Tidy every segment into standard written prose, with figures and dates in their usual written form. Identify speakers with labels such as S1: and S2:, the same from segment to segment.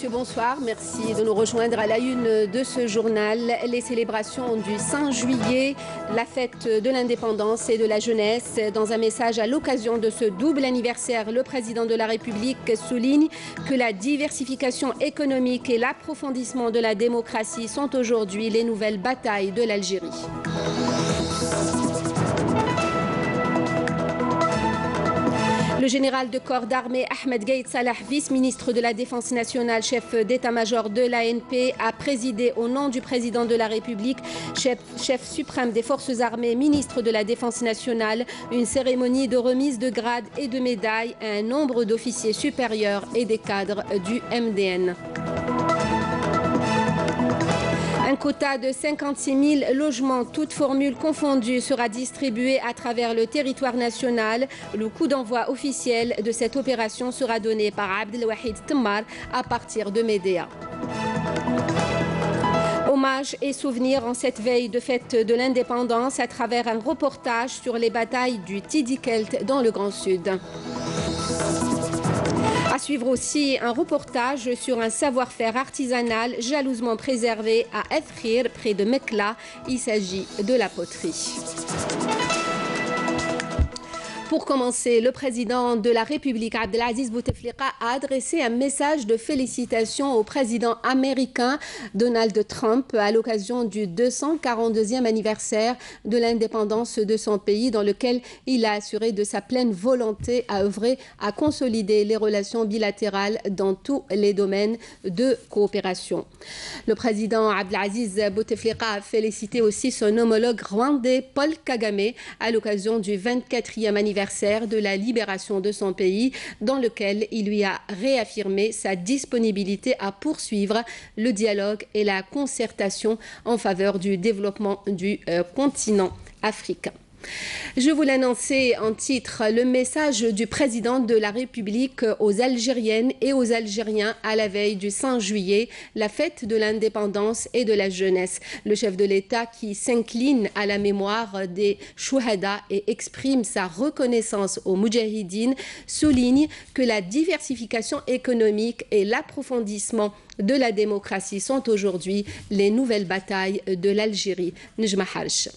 S1: messieurs, bonsoir. Merci de nous rejoindre à la une de ce journal. Les célébrations du 5 juillet, la fête de l'indépendance et de la jeunesse. Dans un message à l'occasion de ce double anniversaire, le président de la République souligne que la diversification économique et l'approfondissement de la démocratie sont aujourd'hui les nouvelles batailles de l'Algérie. Le général de corps d'armée Ahmed Gaïd Salah, vice-ministre de la Défense nationale, chef d'état-major de l'ANP, a présidé au nom du président de la République, chef suprême des forces armées, ministre de la Défense nationale, une cérémonie de remise de grades et de médailles à un nombre d'officiers supérieurs et des cadres du MDN. Un quota de 56 000 logements, toutes formules confondues, sera distribué à travers le territoire national. Le coup d'envoi officiel de cette opération sera donné par Abdelwahid Temmar à partir de Médéa. Hommage et souvenirs en cette veille de fête de l'indépendance à travers un reportage sur les batailles du Tidikelt dans le Grand Sud. À suivre aussi un reportage sur un savoir-faire artisanal jalousement préservé à Efkhir, près de Mekla. Il s'agit de la poterie. Pour commencer, le président de la République, Abdelaziz Bouteflika, a adressé un message de félicitations au président américain Donald Trump à l'occasion du 242e anniversaire de l'indépendance de son pays, dans lequel il a assuré de sa pleine volonté à œuvrer à consolider les relations bilatérales dans tous les domaines de coopération. Le président Abdelaziz Bouteflika a félicité aussi son homologue rwandais Paul Kagame à l'occasion du 24e anniversaire de la libération de son pays, dans lequel il lui a réaffirmé sa disponibilité à poursuivre le dialogue et la concertation en faveur du développement du continent africain. Je vous l'annonçais en titre, le message du président de la République aux Algériennes et aux Algériens à la veille du 5 juillet, la fête de l'indépendance et de la jeunesse. Le chef de l'État, qui s'incline à la mémoire des Chouhada et exprime sa reconnaissance aux Moudjahidines, souligne que la diversification économique et l'approfondissement de la démocratie sont aujourd'hui les nouvelles batailles de l'Algérie. Nejma Harch.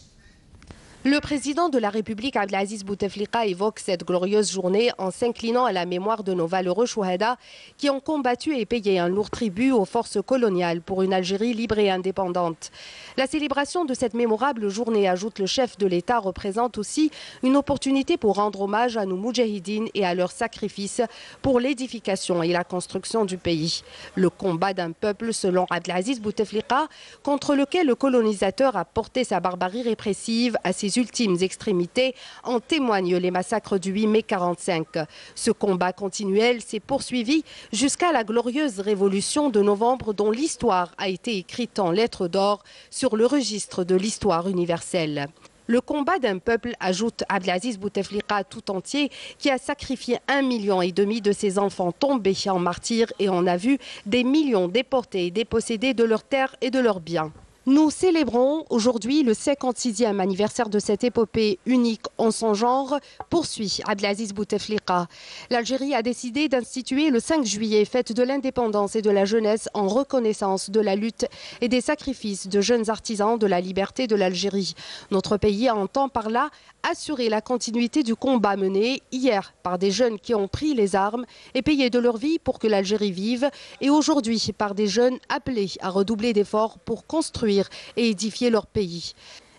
S2: Le président de la République, Abdelaziz Bouteflika, évoque cette glorieuse journée en s'inclinant à la mémoire de nos valeureux Chouhada qui ont combattu et payé un lourd tribut aux forces coloniales pour une Algérie libre et indépendante. La célébration de cette mémorable journée, ajoute le chef de l'État, représente aussi une opportunité pour rendre hommage à nos moudjahidines et à leurs sacrifices pour l'édification et la construction du pays. Le combat d'un peuple, selon Abdelaziz Bouteflika, contre lequel le colonisateur a porté sa barbarie répressive à ses ultimes extrémités, en témoignent les massacres du 8 mai 1945. Ce combat continuel s'est poursuivi jusqu'à la glorieuse révolution de novembre, dont l'histoire a été écrite en lettres d'or sur le registre de l'histoire universelle. Le combat d'un peuple, ajoute Abdelaziz Bouteflika, tout entier, qui a sacrifié 1,5 million de ses enfants tombés en martyrs et en a vu des millions déportés et dépossédés de leurs terres et de leurs biens. Nous célébrons aujourd'hui le 56e anniversaire de cette épopée unique en son genre, poursuit Abdelaziz Bouteflika. L'Algérie a décidé d'instituer le 5 juillet, fête de l'indépendance et de la jeunesse, en reconnaissance de la lutte et des sacrifices de jeunes artisans de la liberté de l'Algérie. Notre pays entend par là assurer la continuité du combat mené hier par des jeunes qui ont pris les armes et payé de leur vie pour que l'Algérie vive, et aujourd'hui par des jeunes appelés à redoubler d'efforts pour construire et édifier leur pays.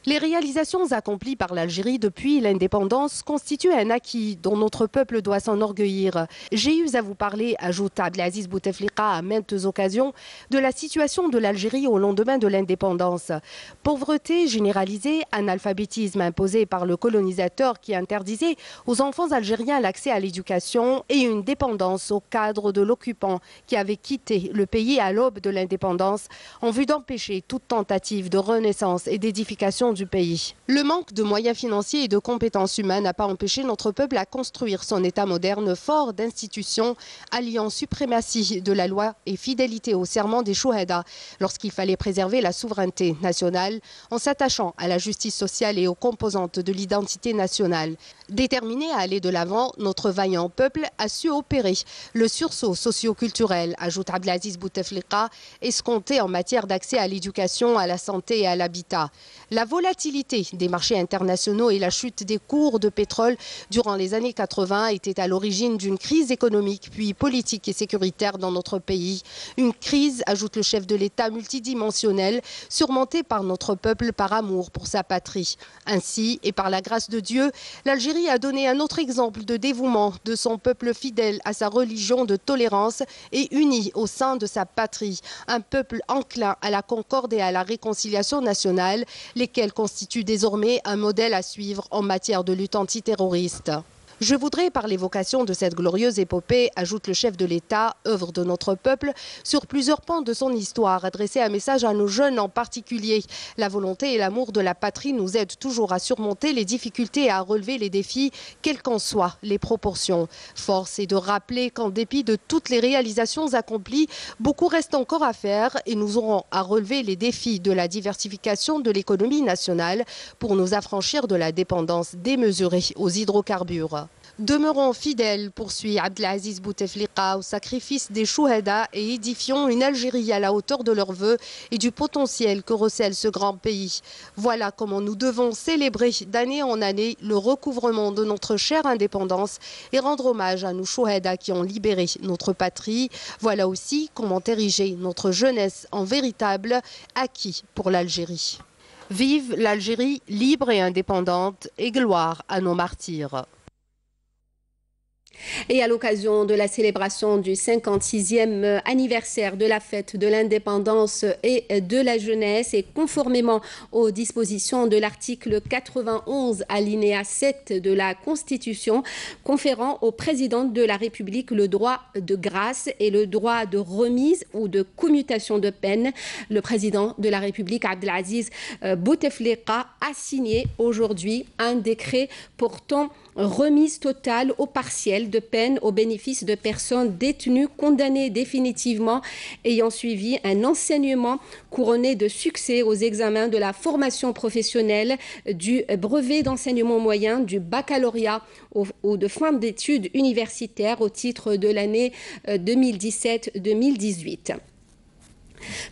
S2: Les réalisations accomplies par l'Algérie depuis l'indépendance constituent un acquis dont notre peuple doit s'enorgueillir. J'ai eu à vous parler, ajoute Abdelaziz Bouteflika à maintes occasions, de la situation de l'Algérie au lendemain de l'indépendance. Pauvreté généralisée, analphabétisme imposé par le colonisateur qui interdisait aux enfants algériens l'accès à l'éducation et une dépendance au cadre de l'occupant qui avait quitté le pays à l'aube de l'indépendance en vue d'empêcher toute tentative de renaissance et d'édification du pays. Le manque de moyens financiers et de compétences humaines n'a pas empêché notre peuple à construire son État moderne fort d'institutions, alliant suprématie de la loi et fidélité au serment des Chouhada lorsqu'il fallait préserver la souveraineté nationale en s'attachant à la justice sociale et aux composantes de l'identité nationale. Déterminé à aller de l'avant, notre vaillant peuple a su opérer le sursaut socio-culturel, ajoute Abdelaziz Bouteflika, escompté en matière d'accès à l'éducation, à la santé et à l'habitat. La volatilité des marchés internationaux et la chute des cours de pétrole durant les années 80 étaient à l'origine d'une crise économique puis politique et sécuritaire dans notre pays. Une crise, ajoute le chef de l'État, multidimensionnelle, surmontée par notre peuple par amour pour sa patrie. Ainsi, et par la grâce de Dieu, l'Algérie a donné un autre exemple de dévouement de son peuple fidèle à sa religion de tolérance et uni au sein de sa patrie. Un peuple enclin à la concorde et à la réconciliation nationale, lesquels constituent désormais un modèle à suivre en matière de lutte antiterroriste. Je voudrais, par l'évocation de cette glorieuse épopée, ajoute le chef de l'État, œuvre de notre peuple, sur plusieurs pans de son histoire, adresser un message à nos jeunes en particulier. La volonté et l'amour de la patrie nous aident toujours à surmonter les difficultés et à relever les défis, quelles qu'en soient les proportions. Force est de rappeler qu'en dépit de toutes les réalisations accomplies, beaucoup reste encore à faire et nous aurons à relever les défis de la diversification de l'économie nationale pour nous affranchir de la dépendance démesurée aux hydrocarbures. Demeurons fidèles, poursuit Abdelaziz Bouteflika, au sacrifice des Chouhada et édifions une Algérie à la hauteur de leurs vœux et du potentiel que recèle ce grand pays. Voilà comment nous devons célébrer d'année en année le recouvrement de notre chère indépendance et rendre hommage à nos Chouhada qui ont libéré notre patrie. Voilà aussi comment ériger notre jeunesse en véritable acquis pour l'Algérie. Vive l'Algérie libre et indépendante et gloire à nos martyrs.
S1: Et à l'occasion de la célébration du 56e anniversaire de la fête de l'indépendance et de la jeunesse et conformément aux dispositions de l'article 91 alinéa 7 de la Constitution, conférant au président de la République le droit de grâce et le droit de remise ou de commutation de peine, le président de la République Abdelaziz Bouteflika a signé aujourd'hui un décret portant remise totale ou partielle de peine au bénéfice de personnes détenues condamnées définitivement ayant suivi un enseignement couronné de succès aux examens de la formation professionnelle, du brevet d'enseignement moyen, du baccalauréat ou de fin d'études universitaires au titre de l'année 2017-2018.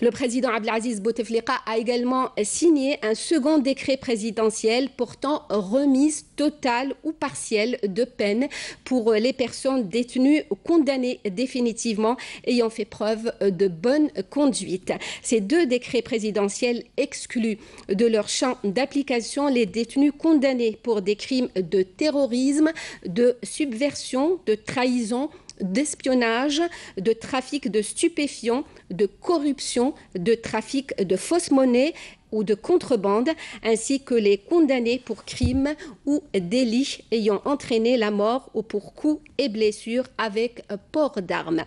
S1: Le président Abdelaziz Bouteflika a également signé un second décret présidentiel portant remise totale ou partielle de peine pour les personnes détenues ou condamnées définitivement ayant fait preuve de bonne conduite. Ces deux décrets présidentiels excluent de leur champ d'application les détenus condamnés pour des crimes de terrorisme, de subversion, de trahison, d'espionnage, de trafic de stupéfiants, de corruption, de trafic de fausse monnaie ou de contrebande, ainsi que les condamnés pour crimes ou délits ayant entraîné la mort ou pour coups et blessures avec port d'armes.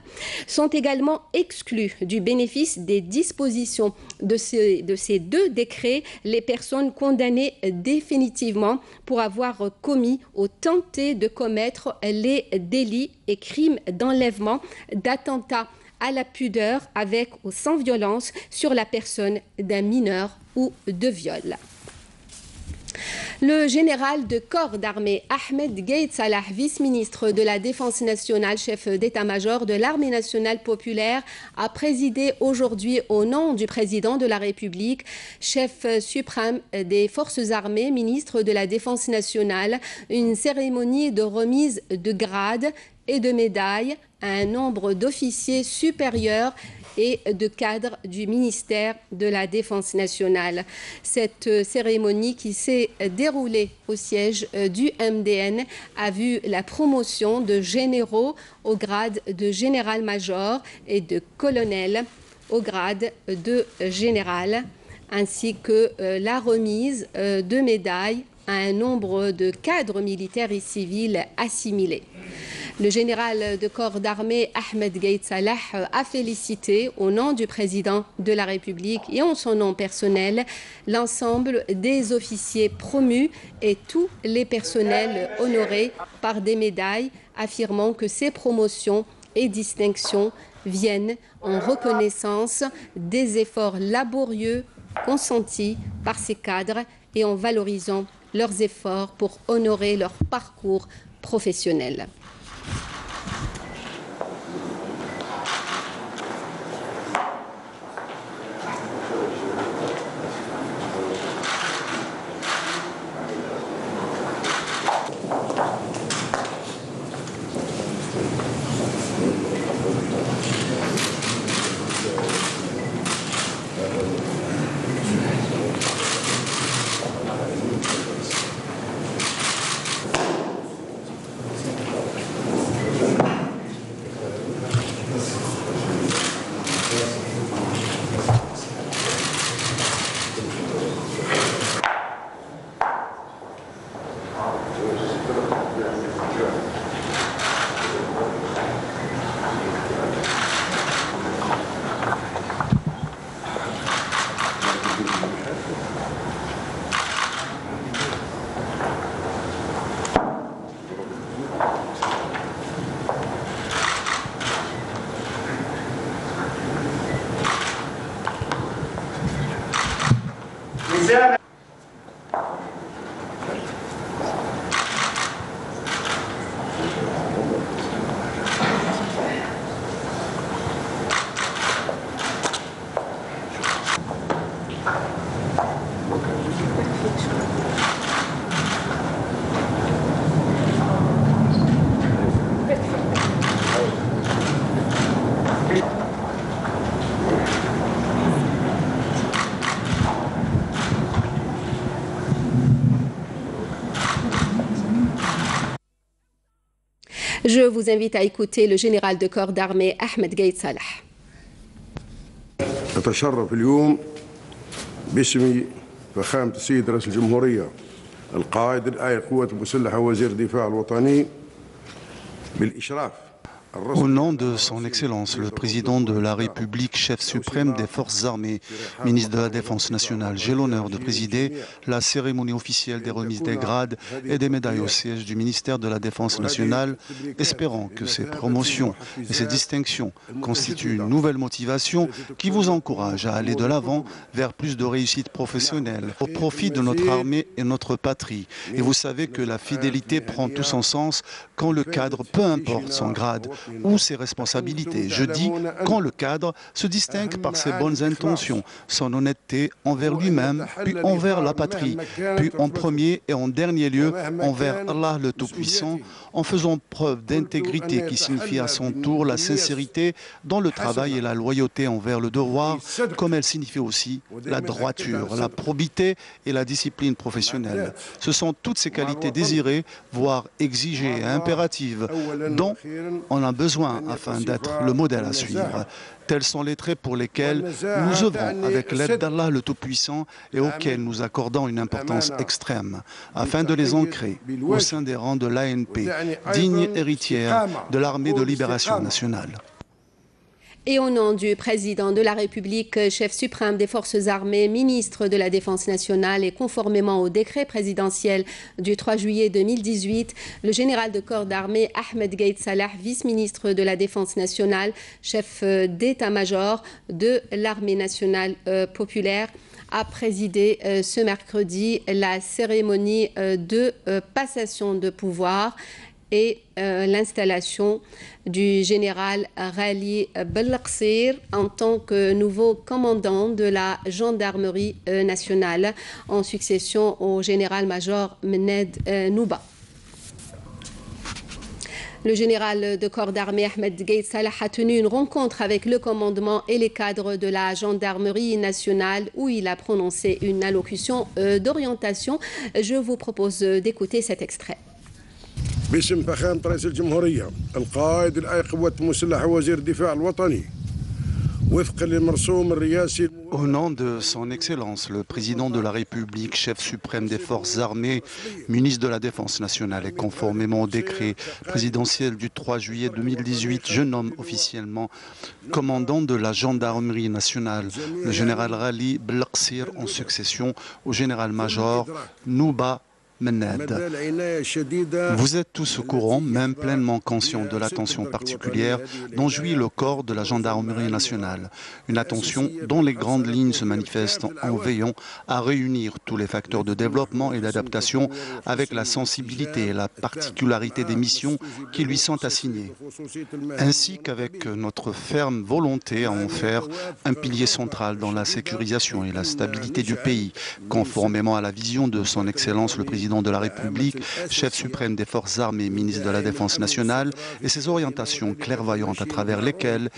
S1: Sont également exclus du bénéfice des dispositions de ces deux décrets les personnes condamnées définitivement pour avoir commis ou tenté de commettre les délits et crimes d'enlèvement, d'attentat à la pudeur avec ou sans violence sur la personne d'un mineur ou de viol. Le général de corps d'armée Ahmed Gaïd Salah, vice-ministre de la Défense nationale, chef d'état-major de l'armée nationale populaire, a présidé aujourd'hui au nom du président de la République, chef suprême des forces armées, ministre de la Défense nationale, une cérémonie de remise de grades et de médailles à un nombre d'officiers supérieurs et de cadres du ministère de la Défense nationale. Cette cérémonie qui s'est déroulée au siège du MDN a vu la promotion de généraux au grade de général-major et de colonel au grade de général, ainsi que la remise de médailles à un nombre de cadres militaires et civils assimilés. Le général de corps d'armée Ahmed Gaïd Salah a félicité au nom du président de la République et en son nom personnel l'ensemble des officiers promus et tous les personnels honorés par des médailles, affirmant que ces promotions et distinctions viennent en reconnaissance des efforts laborieux consentis par ces cadres et en valorisant leurs efforts pour honorer leur parcours professionnel. Je vous invite à écouter le général de corps d'armée Ahmed Gaïd Salah.
S3: أتشرف اليوم باسم فخامة السيد رئيس الجمهورية القائد الآية القوات المسلحة وزير الدفاع الوطني بالإشراف.
S4: Au nom de son Excellence, le Président de la République, chef suprême des Forces armées, ministre de la Défense nationale, j'ai l'honneur de présider la cérémonie officielle des remises des grades et des médailles au siège du ministère de la Défense nationale, espérant que ces promotions et ces distinctions constituent une nouvelle motivation qui vous encourage à aller de l'avant vers plus de réussite professionnelle au profit de notre armée et notre patrie. Et vous savez que la fidélité prend tout son sens quand le cadre, peu importe son grade, ou ses responsabilités. Je dis quand le cadre se distingue par ses bonnes intentions, son honnêteté envers lui-même, puis envers la patrie, puis en premier et en dernier lieu envers Allah le Tout-Puissant, en faisant preuve d'intégrité qui signifie à son tour la sincérité dans le travail et la loyauté envers le devoir, comme elle signifie aussi la droiture, la probité et la discipline professionnelle. Ce sont toutes ces qualités désirées, voire exigées et impératives, dont on a besoin afin d'être le modèle à suivre. Tels sont les traits pour lesquels nous œuvrons avec l'aide d'Allah le Tout-Puissant et auxquels nous accordons une importance extrême, afin de les ancrer au sein des rangs de l'ANP, digne héritière de l'Armée de libération nationale.
S1: Et au nom du président de la République, chef suprême des forces armées, ministre de la Défense nationale et conformément au décret présidentiel du 3 juillet 2018, le général de corps d'armée Ahmed Gaïd Salah, vice-ministre de la Défense nationale, chef d'état-major de l'Armée nationale populaire, a présidé ce mercredi la cérémonie de passation de pouvoir et l'installation du général Ghali Belqsir en tant que nouveau commandant de la gendarmerie nationale en succession au général-major Mened Nouba. Le général de corps d'armée Ahmed Gaïd Salah a tenu une rencontre avec le commandement et les cadres de la gendarmerie nationale où il a prononcé une allocution d'orientation. Je vous propose d'écouter cet extrait.
S3: باسم فخامة رئيس الجمهورية القائد الآية القوات المسلحة وزير الدفاع الوطني
S4: Au nom de son Excellence, le Président de la République, chef suprême des forces armées, ministre de la Défense nationale et conformément au décret présidentiel du 3 juillet 2018, je nomme officiellement commandant de la gendarmerie nationale le général Ghali Belqsir en succession au général-major Nouba Mened. Vous êtes tous au courant, même pleinement conscients de l'attention particulière dont jouit le corps de la gendarmerie nationale. Une attention dont les grandes lignes se manifestent en veillant à réunir tous les facteurs de développement et d'adaptation avec la sensibilité et la particularité des missions qui lui sont assignées, ainsi qu'avec notre ferme volonté à en faire un pilier central dans la sécurisation et la stabilité du pays, conformément à la vision de son Excellence le Président de la République, chef suprême des forces armées, ministre de la Défense nationale, et ses orientations clairvoyantes à travers lesquelles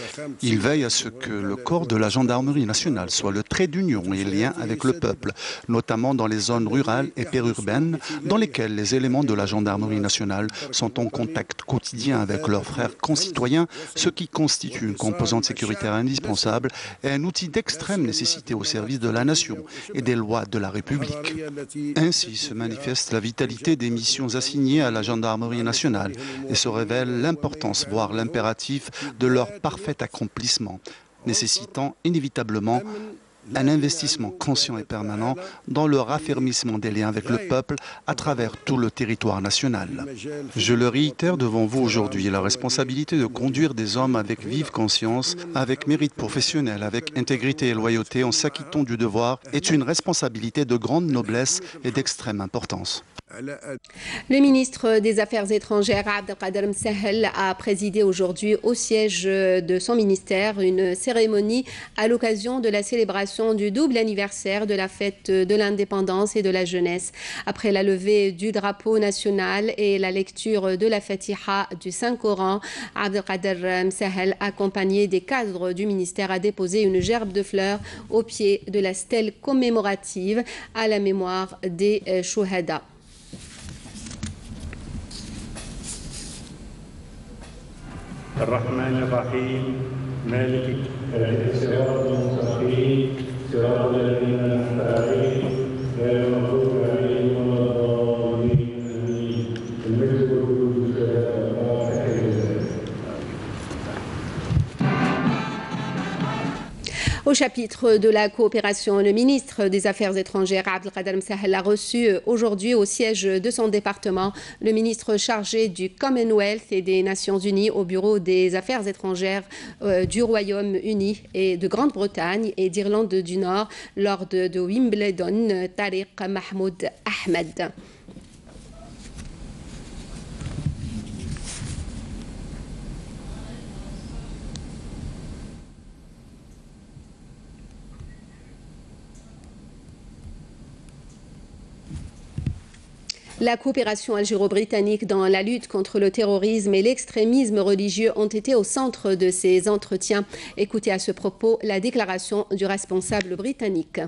S4: il veille à ce que le corps de la gendarmerie nationale soit le trait d'union et lien avec le peuple, notamment dans les zones rurales et périurbaines, dans lesquelles les éléments de la gendarmerie nationale sont en contact quotidien avec leurs frères concitoyens, ce qui constitue une composante sécuritaire indispensable et un outil d'extrême nécessité au service de la nation et des lois de la République. Ainsi se manifeste la vitalité des missions assignées à la gendarmerie nationale et se révèle l'importance, voire l'impératif de leur parfait accomplissement, nécessitant inévitablement un investissement conscient et permanent dans le raffermissement des liens avec le peuple à travers tout le territoire national. Je le réitère devant vous aujourd'hui, la responsabilité de conduire des hommes avec vive conscience, avec mérite professionnel, avec intégrité et loyauté en s'acquittant du devoir est une responsabilité de grande noblesse et d'extrême importance.
S1: Le ministre des Affaires étrangères, Abdelkader Msahel, a présidé aujourd'hui au siège de son ministère une cérémonie à l'occasion de la célébration du double anniversaire de la fête de l'indépendance et de la jeunesse. Après la levée du drapeau national et la lecture de la Fatiha du Saint-Coran, Abdelkader Msahel, accompagné des cadres du ministère, a déposé une gerbe de fleurs au pied de la stèle commémorative à la mémoire des Chouhada.
S5: الرحمن الرحيم مالك الصراط المستقيم صراط الذين أنعمت عليهم غير المغضوب عليهم ولا الضالين آمين المجد والجود
S1: Au chapitre de la coopération, le ministre des Affaires étrangères, Abdelkader Msahel, a reçu aujourd'hui au siège de son département le ministre chargé du Commonwealth et des Nations Unies au bureau des Affaires étrangères du Royaume-Uni et de Grande-Bretagne et d'Irlande du Nord, Lord de Wimbledon, Tariq Mahmoud Ahmed. La coopération algéro-britannique dans la lutte contre le terrorisme et l'extrémisme religieux ont été au centre de ces entretiens. Écoutez à ce propos la déclaration du responsable britannique.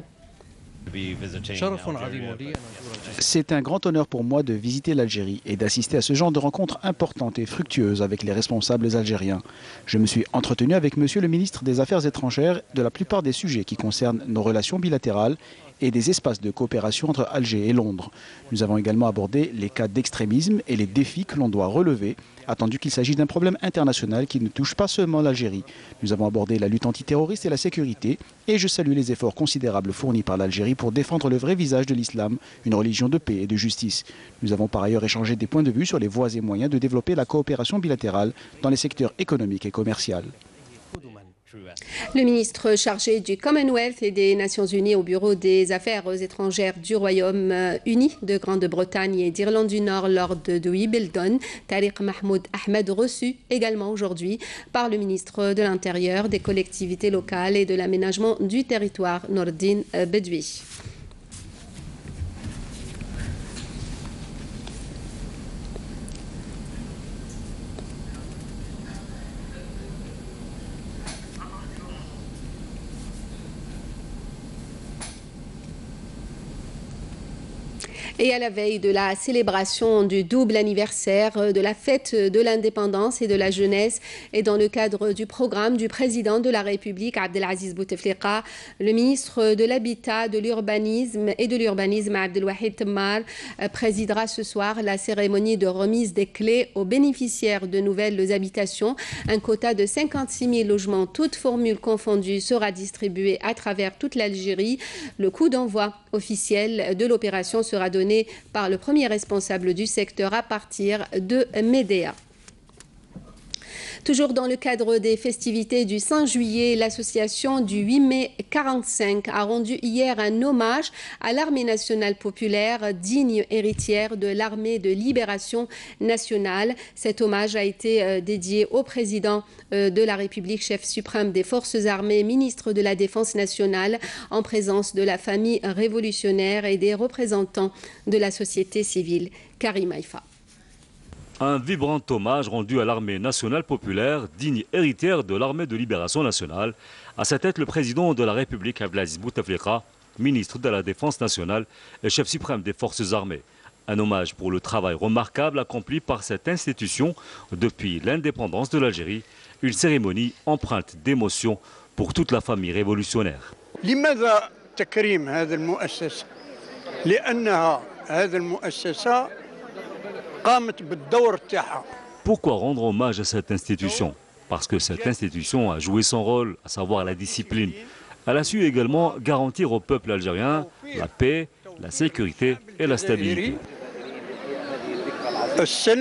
S6: C'est un grand honneur pour moi de visiter l'Algérie et d'assister à ce genre de rencontres importantes et fructueuses avec les responsables algériens. Je me suis entretenu avec Monsieur le ministre des Affaires étrangères de la plupart des sujets qui concernent nos relations bilatérales et des espaces de coopération entre Alger et Londres. Nous avons également abordé les cas d'extrémisme et les défis que l'on doit relever, attendu qu'il s'agit d'un problème international qui ne touche pas seulement l'Algérie. Nous avons abordé la lutte antiterroriste et la sécurité, et je salue les efforts considérables fournis par l'Algérie pour défendre le vrai visage de l'islam, une religion de paix et de justice. Nous avons par ailleurs échangé des points de vue sur les voies et moyens de développer la coopération bilatérale dans les secteurs économiques et commerciaux.
S1: Le ministre chargé du Commonwealth et des Nations Unies au bureau des Affaires étrangères du Royaume-Uni, de Grande-Bretagne et d'Irlande du Nord, Lord de Wimbledon, Tariq Mahmoud Ahmed, reçu également aujourd'hui par le ministre de l'Intérieur, des collectivités locales et de l'aménagement du territoire, Nordine Bedoui. Et à la veille de la célébration du double anniversaire de la fête de l'indépendance et de la jeunesse et dans le cadre du programme du président de la République, Abdelaziz Bouteflika, le ministre de l'Habitat, de l'Urbanisme et de l'Urbanisme, Abdelwahid Temmar, présidera ce soir la cérémonie de remise des clés aux bénéficiaires de nouvelles habitations. Un quota de 56 000 logements, toutes formules confondues, sera distribué à travers toute l'Algérie. Le coup d'envoi officiel de l'opération sera donné par le premier responsable du secteur à partir de Médéa. Toujours dans le cadre des festivités du 5 juillet, l'association du 8 mai 45 a rendu hier un hommage à l'armée nationale populaire, digne héritière de l'armée de libération nationale. Cet hommage a été dédié au président de la République, chef suprême des forces armées, ministre de la Défense nationale, en présence de la famille révolutionnaire et des représentants de la société civile. Karim Haïfa.
S7: Un vibrant hommage rendu à l'armée nationale populaire, digne héritière de l'armée de libération nationale. À sa tête, le président de la République, Abdelaziz Bouteflika, ministre de la Défense nationale et chef suprême des forces armées. Un hommage pour le travail remarquable accompli par cette institution depuis l'indépendance de l'Algérie. Une cérémonie empreinte d'émotion pour toute la famille révolutionnaire. Pourquoi rendre hommage à cette institution? Parce que cette institution a joué son rôle, à savoir la discipline. Elle a su également garantir au peuple algérien la paix, la sécurité et la stabilité.
S2: C'est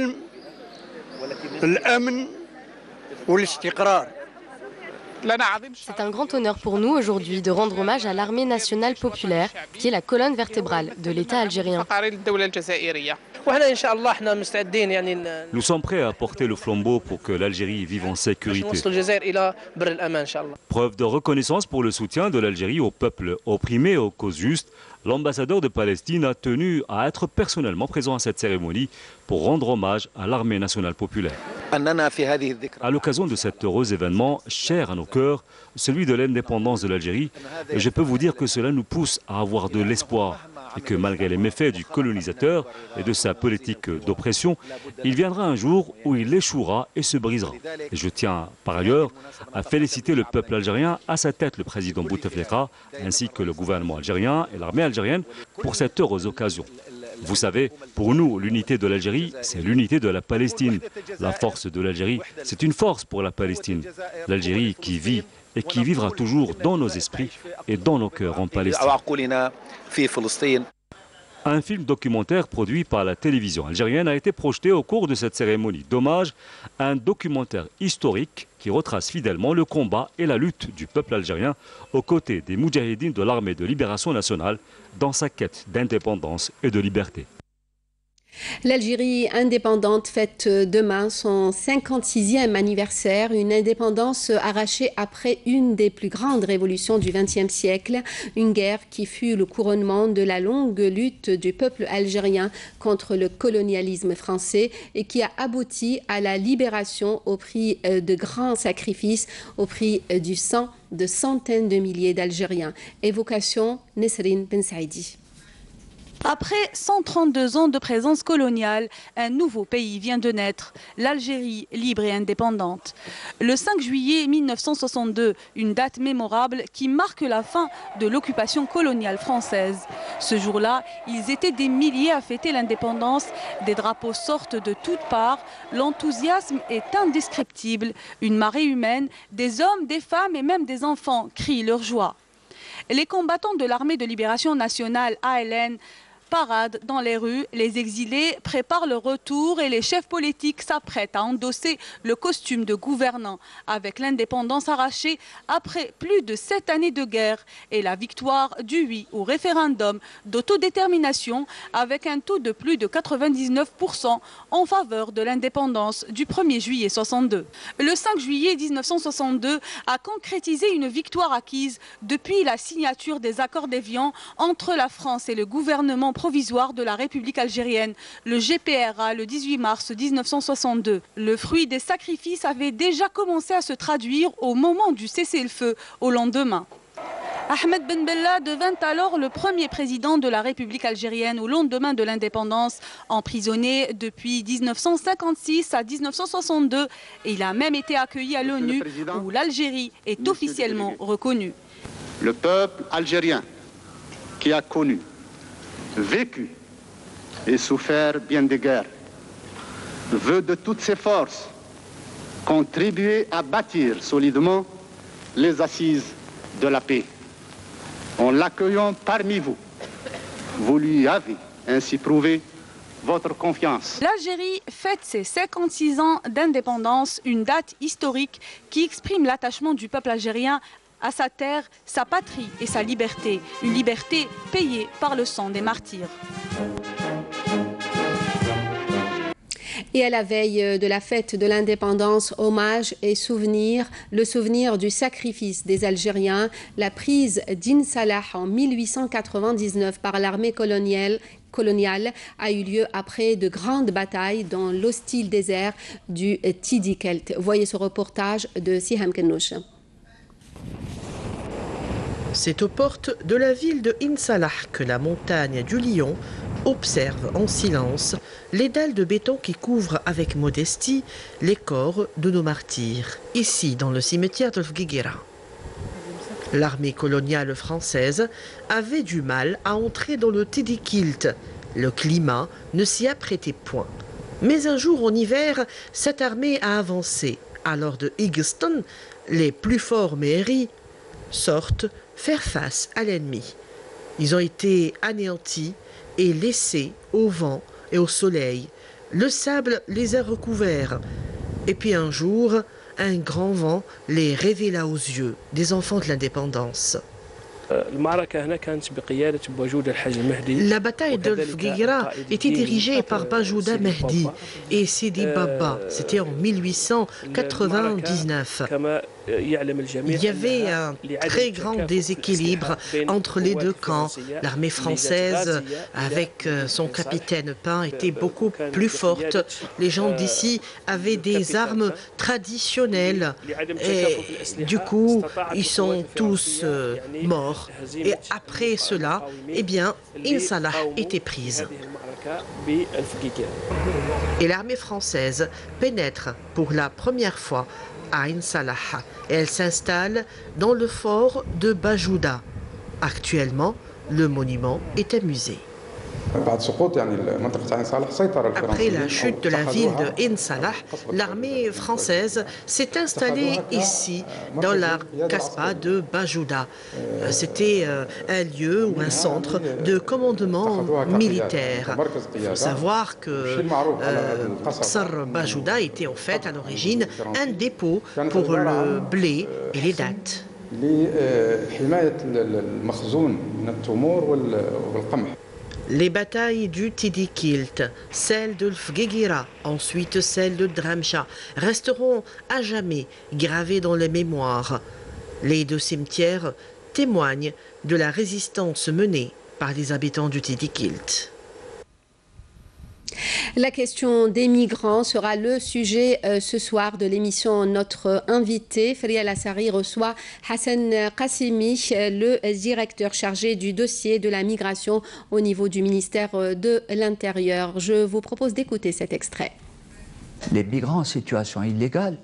S2: un grand honneur pour nous aujourd'hui de rendre hommage à l'armée nationale populaire, qui est la colonne vertébrale de l'État algérien.
S7: Nous sommes prêts à porter le flambeau pour que l'Algérie vive en sécurité. Preuve de reconnaissance pour le soutien de l'Algérie au peuple opprimé et aux causes justes, l'ambassadeur de Palestine a tenu à être personnellement présent à cette cérémonie pour rendre hommage à l'armée nationale populaire. À l'occasion de cet heureux événement, cher à nos cœurs, celui de l'indépendance de l'Algérie, je peux vous dire que cela nous pousse à avoir de l'espoir et que malgré les méfaits du colonisateur et de sa politique d'oppression, il viendra un jour où il échouera et se brisera. Et je tiens par ailleurs à féliciter le peuple algérien, à sa tête le président Bouteflika, ainsi que le gouvernement algérien et l'armée algérienne pour cette heureuse occasion. Vous savez, pour nous, l'unité de l'Algérie, c'est l'unité de la Palestine. La force de l'Algérie, c'est une force pour la Palestine. L'Algérie qui vit et qui vivra toujours dans nos esprits et dans nos cœurs en Palestine. Un film documentaire produit par la télévision algérienne a été projeté au cours de cette cérémonie d'hommage, un documentaire historique qui retrace fidèlement le combat et la lutte du peuple algérien aux côtés des moudjahidines de l'armée de libération nationale dans sa quête d'indépendance et de liberté.
S1: L'Algérie indépendante fête demain son 56e anniversaire, une indépendance arrachée après une des plus grandes révolutions du XXe siècle, une guerre qui fut le couronnement de la longue lutte du peuple algérien contre le colonialisme français et qui a abouti à la libération au prix de grands sacrifices, au prix du sang de centaines de milliers d'Algériens. Évocation Nesrine Ben Saïdi.
S8: Après 132 ans de présence coloniale, un nouveau pays vient de naître, l'Algérie libre et indépendante. Le 5 juillet 1962, une date mémorable qui marque la fin de l'occupation coloniale française. Ce jour-là, ils étaient des milliers à fêter l'indépendance, des drapeaux sortent de toutes parts, l'enthousiasme est indescriptible, une marée humaine, des hommes, des femmes et même des enfants crient leur joie. Les combattants de l'armée de libération nationale ALN paradent dans les rues, les exilés préparent leur retour et les chefs politiques s'apprêtent à endosser le costume de gouvernant avec l'indépendance arrachée après plus de 7 années de guerre et la victoire du oui au référendum d'autodétermination avec un taux de plus de 99% en faveur de l'indépendance du 1er juillet 62. Le 5 juillet 1962 a concrétisé une victoire acquise depuis la signature des accords d'Évian entre la France et le gouvernement provisoire de la République algérienne, le GPRA, le 18 mars 1962. Le fruit des sacrifices avait déjà commencé à se traduire au moment du cessez-le-feu au lendemain. Ahmed Ben Bella devint alors le premier président de la République algérienne au lendemain de l'indépendance, emprisonné depuis 1956 à 1962. Et il a même été accueilli à l'ONU où l'Algérie est officiellement reconnue.
S9: Le peuple algérien qui a connu, vécu et souffert bien des guerres veut de toutes ses forces contribuer à bâtir solidement les assises de la paix. En l'accueillant parmi vous, vous lui avez ainsi prouvé votre confiance.
S8: L'Algérie fête ses 56 ans d'indépendance, une date historique qui exprime l'attachement du peuple algérien à sa terre, sa patrie et sa liberté. Une liberté payée par le sang des martyrs.
S1: Et à la veille de la fête de l'indépendance, hommage et souvenir, le souvenir du sacrifice des Algériens, la prise d'In Salah en 1899 par l'armée coloniale a eu lieu après de grandes batailles dans l'hostile désert du Sidi Kelt. Voyez ce reportage de Siham Kenouch.
S10: C'est aux portes de la ville de In Salah que la montagne du Lion observe en silence les dalles de béton qui couvrent avec modestie les corps de nos martyrs, ici dans le cimetière de Fguiguira. L'armée coloniale française avait du mal à entrer dans le Sidi Kelt. Le climat ne s'y apprêtait point. Mais un jour en hiver, cette armée a avancé. Alors de Higgston, les plus forts mairies sortent faire face à l'ennemi. Ils ont été anéantis et laissés au vent et au soleil. Le sable les a recouverts. Et puis un jour, un grand vent les révéla aux yeux des enfants de l'indépendance. La bataille de Fguiguira était dirigée par Bajouda Mehdi et Sidi Baba. C'était en 1899. Il y avait un très grand déséquilibre entre les deux camps. L'armée française, avec son capitaine Pain, était beaucoup plus forte. Les gens d'ici avaient des armes traditionnelles. Et du coup, ils sont tous morts. Et après cela, eh bien, In Salah était prise. Et l'armée française pénètre pour la première fois à In Salah. Et elle s'installe dans le fort de Bajouda. Actuellement, le monument est un musée. Après la chute de la ville de In Salah, l'armée française s'est installée ici, dans la Kasbah de Bajouda. C'était un lieu ou un centre de commandement militaire. Il faut savoir que Qsar Bajouda était en fait à l'origine un dépôt pour le blé et les dattes. Les batailles du Sidi Kelt, celle de Fguiguira, ensuite celle de Dramcha, resteront à jamais gravées dans les mémoires. Les deux cimetières témoignent de la résistance menée par les habitants du Sidi Kelt.
S1: La question des migrants sera le sujet ce soir de l'émission. Notre invité, Fria Lassari, reçoit Hassan Qassimi, le directeur chargé du dossier de la migration au niveau du ministère de l'Intérieur. Je vous propose d'écouter cet extrait.
S11: Les migrants en situation illégale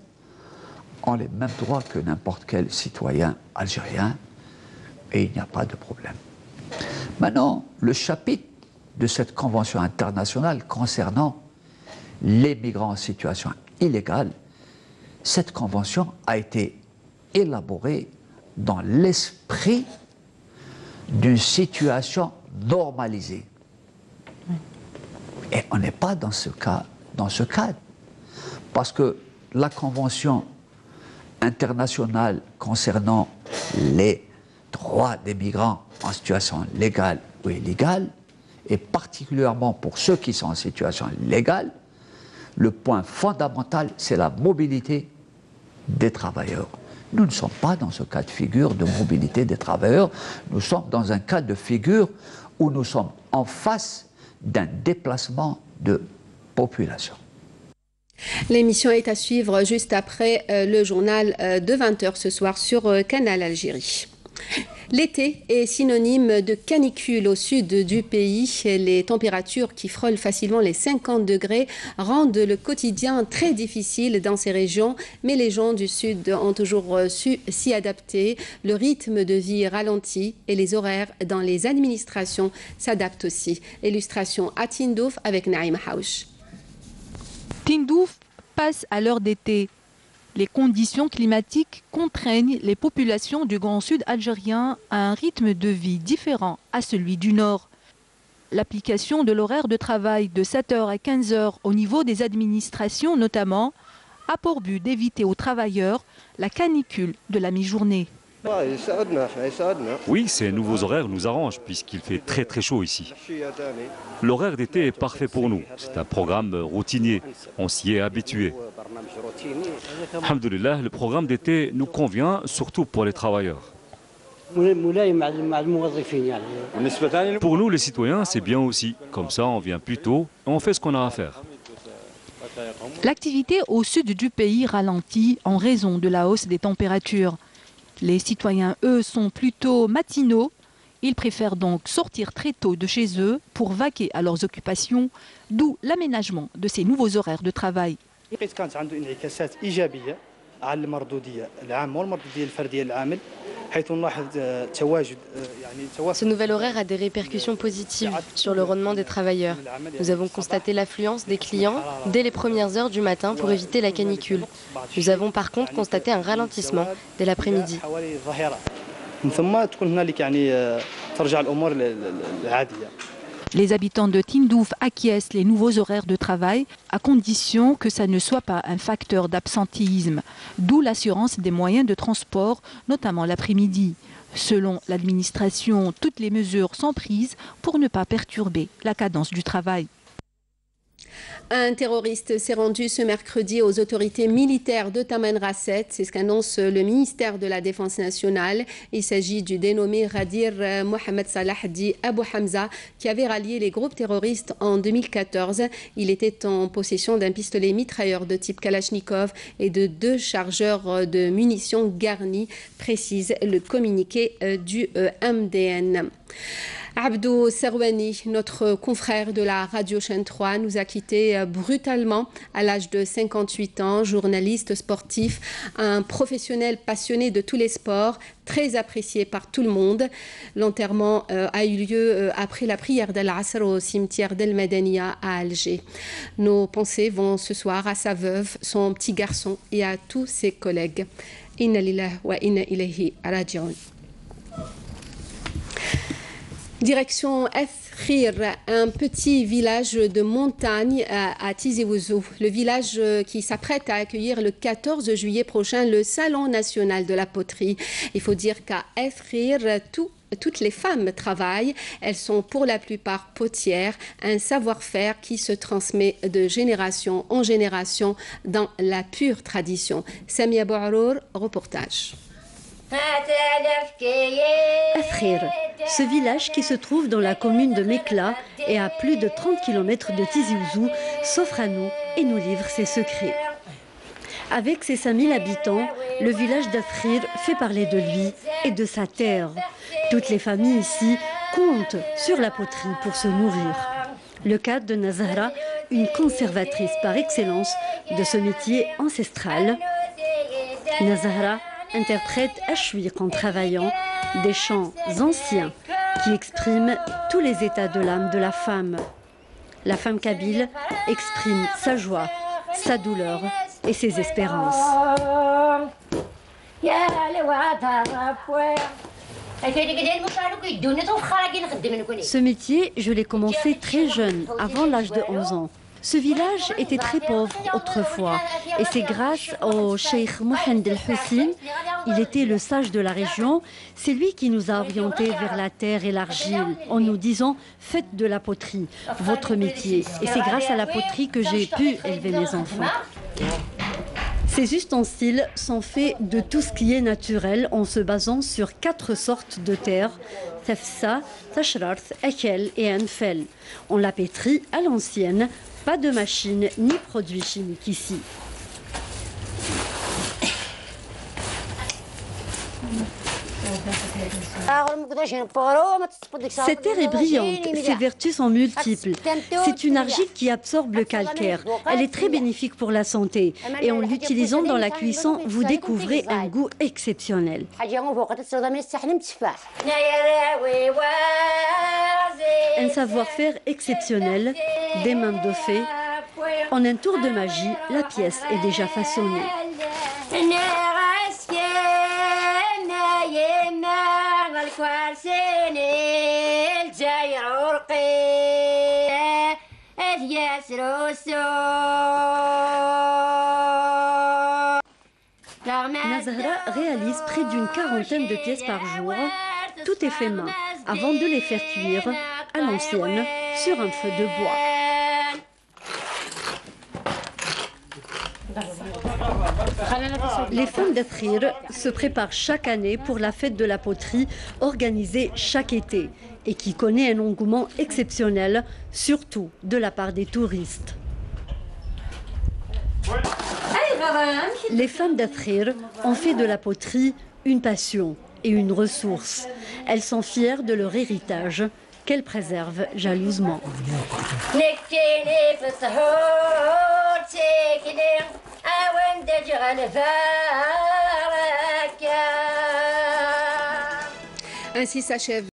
S11: ont les mêmes droits que n'importe quel citoyen algérien et il n'y a pas de problème. Maintenant, le chapitre de cette convention internationale concernant les migrants en situation illégale, cette convention a été élaborée dans l'esprit d'une situation normalisée. Et on n'est pas dans ce cadre. Parce que la convention internationale concernant les droits des migrants en situation légale ou illégale, et particulièrement pour ceux qui sont en situation légale, le point fondamental, c'est la mobilité des travailleurs. Nous ne sommes pas dans ce cas de figure de mobilité des travailleurs, nous sommes dans un cas de figure où nous sommes en face d'un déplacement de population.
S1: L'émission est à suivre juste après le journal de 20h ce soir sur Canal Algérie. L'été est synonyme de canicule au sud du pays. Les températures qui frôlent facilement les 50 degrés rendent le quotidien très difficile dans ces régions, mais les gens du sud ont toujours su s'y adapter. Le rythme de vie ralentit et les horaires dans les administrations s'adaptent aussi. Illustration à Tindouf avec Naïma Haouch.
S8: Tindouf passe à l'heure d'été. Les conditions climatiques contraignent les populations du Grand Sud algérien à un rythme de vie différent à celui du Nord. L'application de l'horaire de travail de 7h à 15h au niveau des administrations notamment a pour but d'éviter aux travailleurs la canicule de la mi-journée.
S7: Oui, ces nouveaux horaires nous arrangent puisqu'il fait très chaud ici. L'horaire d'été est parfait pour nous. C'est un programme routinier. On s'y est habitué. Alhamdoulilah, le programme d'été nous convient, surtout pour les travailleurs. Pour nous, les citoyens, c'est bien aussi. Comme ça, on vient plus tôt et on fait ce qu'on a à faire.
S8: L'activité au sud du pays ralentit en raison de la hausse des températures. Les citoyens, eux, sont plutôt matinaux. Ils préfèrent donc sortir très tôt de chez eux pour vaquer à leurs occupations, d'où l'aménagement de ces nouveaux horaires de travail.
S12: Ce nouvel horaire a des répercussions positives sur le rendement des travailleurs. Nous avons constaté l'affluence des clients dès les premières heures du matin pour éviter la canicule. Nous avons par contre constaté un ralentissement dès l'après-midi.
S8: Les habitants de Tindouf acquiescent les nouveaux horaires de travail à condition que ça ne soit pas un facteur d'absentéisme, d'où l'assurance des moyens de transport, notamment l'après-midi. Selon l'administration, toutes les mesures sont prises pour ne pas perturber la cadence du travail.
S1: Un terroriste s'est rendu ce mercredi aux autorités militaires de Tamanrasset. C'est ce qu'annonce le ministère de la Défense nationale. Il s'agit du dénommé Ghadir Mohamed Salah dit Abu Hamza qui avait rallié les groupes terroristes en 2014. Il était en possession d'un pistolet mitrailleur de type Kalachnikov et de 2 chargeurs de munitions garnis, précise le communiqué du MDN. Abdou Serwani, notre confrère de la radio Chaîne 3, nous a quittés brutalement à l'âge de 58 ans, journaliste sportif, un professionnel passionné de tous les sports, très apprécié par tout le monde. L'enterrement a eu lieu après la prière d'Al-Asr au cimetière d'El Madania à Alger. Nos pensées vont ce soir à sa veuve, son petit garçon et à tous ses collègues. Inna lillahi wa inna ilayhi raji'un. Direction Ethkhir, un petit village de montagne à Tizi Ouzou. Le village qui s'apprête à accueillir le 14 juillet prochain le Salon national de la poterie. Il faut dire qu'à Ethkhir, toutes les femmes travaillent. Elles sont pour la plupart potières, un savoir-faire qui se transmet de génération en génération dans la pure tradition. Samia Bouarour, reportage.
S13: Ethkhir, ce village qui se trouve dans la commune de Mekla et à plus de 30 km de Tizi Ouzou, s'offre à nous et nous livre ses secrets. Avec ses 5000 habitants, le village d'Ethkhir fait parler de lui et de sa terre. Toutes les familles ici comptent sur la poterie pour se nourrir. Le cas de Nazahra, une conservatrice par excellence de ce métier ancestral. Nazahra interprète Ashwiq en travaillant des chants anciens qui expriment tous les états de l'âme de la femme. La femme kabyle exprime sa joie, sa douleur et ses espérances. Ce métier, je l'ai commencé très jeune, avant l'âge de 11 ans. Ce village était très pauvre autrefois et c'est grâce au Cheikh Mohamed El Hussein, il était le sage de la région, c'est lui qui nous a orientés vers la terre et l'argile en nous disant « faites de la poterie, votre métier ». Et c'est grâce à la poterie que j'ai pu élever mes enfants. Ces ustensiles sont faits de tout ce qui est naturel en se basant sur 4 sortes de terre, tafsa, tashrarth, akel et anfel. On la pétrit à l'ancienne, pas de machine ni produits chimiques ici. Cette terre est brillante, ses vertus sont multiples. C'est une argile qui absorbe le calcaire. Elle est très bénéfique pour la santé. Et en l'utilisant dans la cuisson, vous découvrez un goût exceptionnel. Un savoir-faire exceptionnel, des mains de fée. En un tour de magie, la pièce est déjà façonnée. Nazahra réalise près d'une quarantaine de pièces par jour. Tout est fait main, avant de les faire cuire à l'ancienne sur un feu de bois. Les femmes d'Athrir se préparent chaque année pour la fête de la poterie organisée chaque été et qui connaît un engouement exceptionnel, surtout de la part des touristes. Les femmes d'Athrir ont fait de la poterie une passion et une ressource. Elles sont fières de leur héritage qu'elles préservent jalousement.
S1: Ainsi s'achève